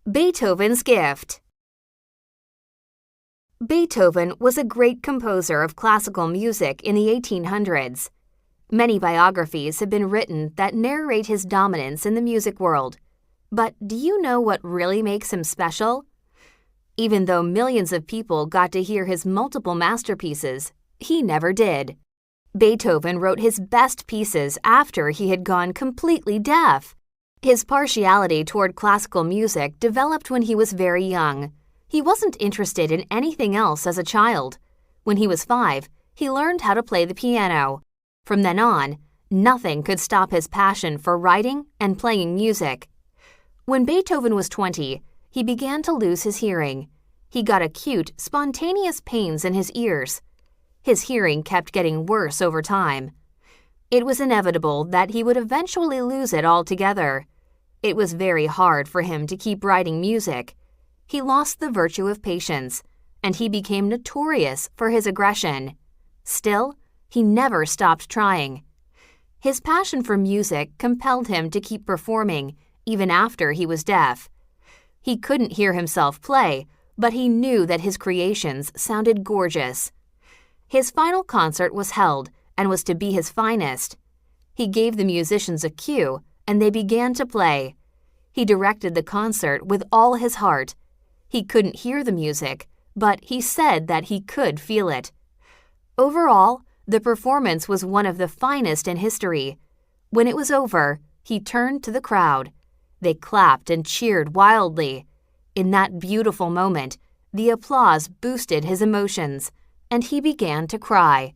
Beethoven's gift. Beethoven was a great composer of classical music in the 1800s. Many biographies have been written that narrate his dominance in the music world. But do you know what really makes him special? Even though millions of people got to hear his multiple masterpieces, he never did. Beethoven wrote his best pieces after he had gone completely deaf. His partiality toward classical music developed when he was very young. He wasn't interested in anything else as a child. When he was 5, he learned how to play the piano. From then on, nothing could stop his passion for writing and playing music. When Beethoven was 20, he began to lose his hearing. He got acute, spontaneous pains in his ears. His hearing kept getting worse over time. It was inevitable that he would eventually lose it altogether. It was very hard for him to keep writing music. He lost the virtue of patience, and he became notorious for his aggression. Still, he never stopped trying. His passion for music compelled him to keep performing, even after he was deaf. He couldn't hear himself play, but he knew that his creations sounded gorgeous. His final concert was held and was to be his finest. He gave the musicians a cue, and they began to play. He directed the concert with all his heart. He couldn't hear the music, but he said that he could feel it. Overall, the performance was one of the finest in history. When it was over, he turned to the crowd. They clapped and cheered wildly. In that beautiful moment, the applause boosted his emotions, and he began to cry.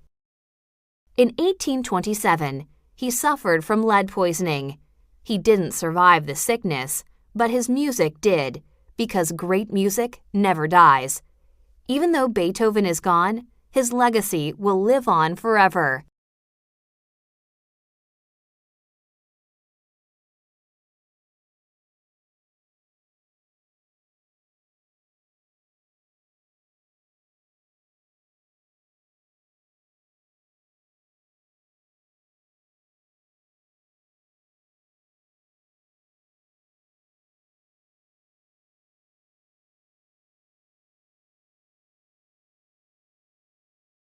In 1827, he suffered from lead poisoning. He didn't survive the sickness, but his music did, because great music never dies. Even though Beethoven is gone, his legacy will live on forever.